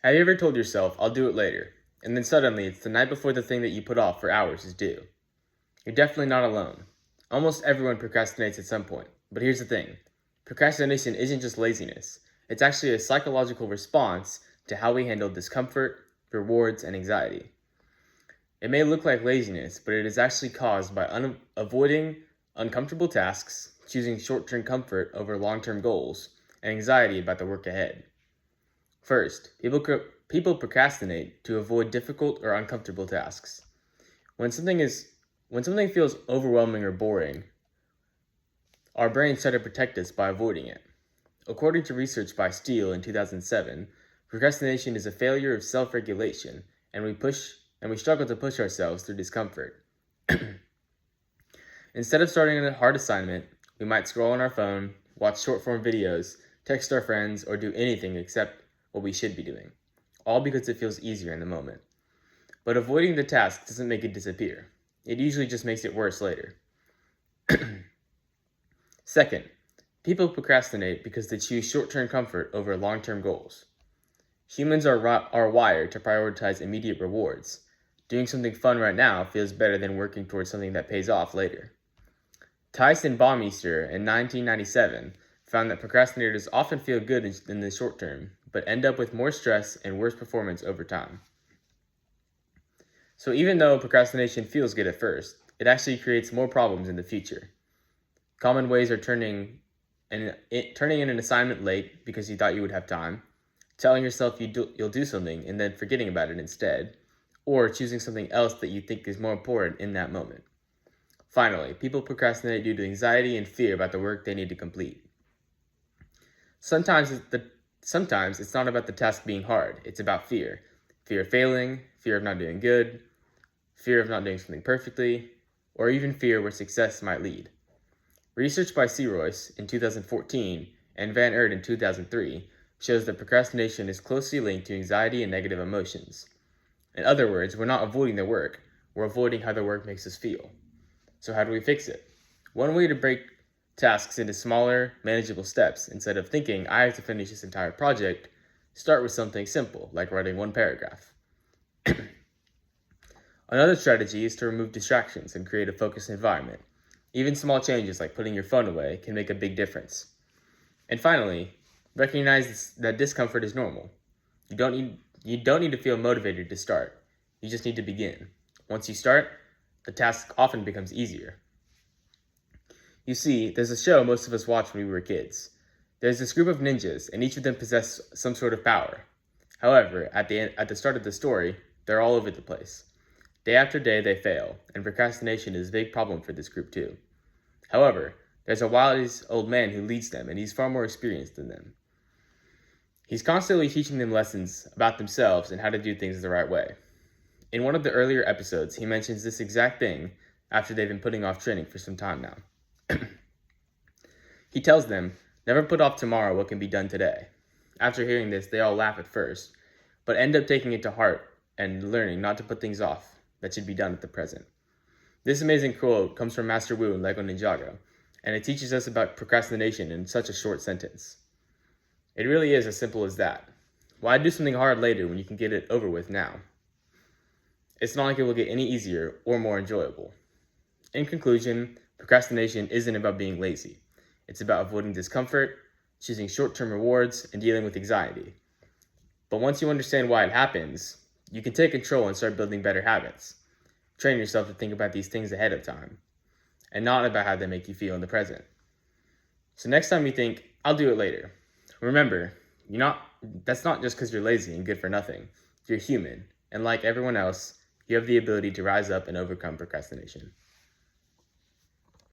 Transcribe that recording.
Have you ever told yourself, I'll do it later, and then suddenly it's the night before the thing that you put off for hours is due? You're definitely not alone. Almost everyone procrastinates at some point, but here's the thing. Procrastination isn't just laziness. It's actually a psychological response to how we handle discomfort, rewards, and anxiety. It may look like laziness, but it is actually caused by avoiding uncomfortable tasks, choosing short-term comfort over long-term goals, and anxiety about the work ahead. First, people procrastinate to avoid difficult or uncomfortable tasks. When something feels overwhelming or boring, our brains try to protect us by avoiding it. According to research by Steele in 2007, procrastination is a failure of self-regulation, and we struggle to push ourselves through discomfort. Instead of starting on a hard assignment, we might scroll on our phone, watch short-form videos, text our friends, or do anything except what we should be doing, all because it feels easier in the moment. But avoiding the task doesn't make it disappear. It usually just makes it worse later. Second, people procrastinate because they choose short-term comfort over long-term goals. Humans are wired to prioritize immediate rewards. Doing something fun right now feels better than working towards something that pays off later. Tyson Baumeister in 1997 found that procrastinators often feel good in the short term, but end up with more stress and worse performance over time. So even though procrastination feels good at first, it actually creates more problems in the future. Common ways are turning in an assignment late because you thought you would have time, telling yourself you'll do something and then forgetting about it instead, or choosing something else that you think is more important in that moment. Finally, people procrastinate due to anxiety and fear about the work they need to complete. Sometimes it's not about the task being hard, it's about fear. Fear of failing, fear of not doing good, fear of not doing something perfectly, or even fear where success might lead. Research by Seroyce in 2014 and Van Ert in 2003 shows that procrastination is closely linked to anxiety and negative emotions. In other words, we're not avoiding the work, we're avoiding how the work makes us feel. So how do we fix it? One way to break tasks into smaller, manageable steps, instead of thinking, I have to finish this entire project, start with something simple, like writing one paragraph. Another strategy is to remove distractions and create a focused environment. Even small changes like putting your phone away can make a big difference. And finally, recognize that discomfort is normal. You don't need to feel motivated to start. You just need to begin. Once you start, the task often becomes easier. You see, there's a show most of us watched when we were kids. There's this group of ninjas, and each of them possess some sort of power. However, at the start of the story, they're all over the place. Day after day, they fail, and procrastination is a big problem for this group too. However, there's a wise old man who leads them, and he's far more experienced than them. He's constantly teaching them lessons about themselves and how to do things the right way. In one of the earlier episodes, he mentions this exact thing after they've been putting off training for some time now. He tells them, never put off tomorrow what can be done today. After hearing this, they all laugh at first, but end up taking it to heart and learning not to put things off that should be done at the present. This amazing quote comes from Master Wu in Lego Ninjago, and it teaches us about procrastination in such a short sentence. It really is as simple as that. Why do something hard later when you can get it over with now? It's not like it will get any easier or more enjoyable. In conclusion, procrastination isn't about being lazy. It's about avoiding discomfort, choosing short-term rewards, and dealing with anxiety. But once you understand why it happens, you can take control and start building better habits. Train yourself to think about these things ahead of time, and not about how they make you feel in the present. So next time you think, I'll do it later, remember, that's not just because you're lazy and good for nothing. You're human, and like everyone else, you have the ability to rise up and overcome procrastination.